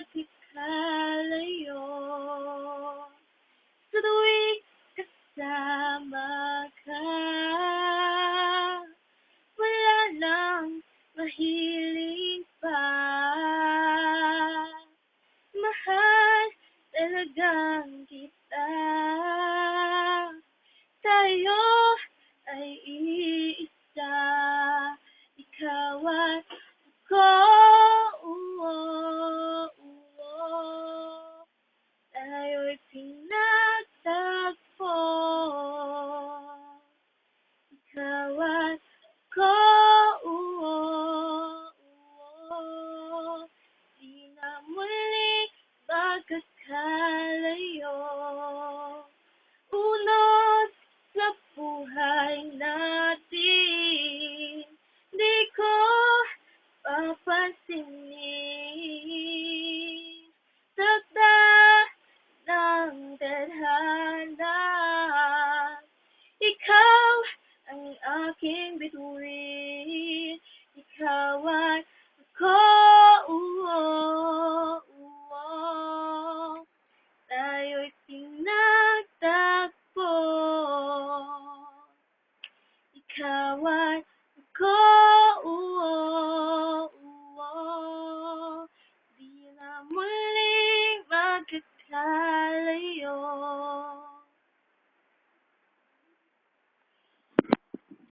magkakalayo. Sa tuwing kasama ka, wala nang mahiling pa. Mahal talagang kita. Tayo ay iisa, ikaw at ako. Tayo'y pinagtagpo, ikaw at ako. Di na muling magkakalayo. Unod sa buhay natin, di ko papansinin. Takda ng tadhana, ikaw ang aking bituin, ikaw at ako. Tayo'y pinagtagpo, ikaw at ako. Di na muling magkakalayo.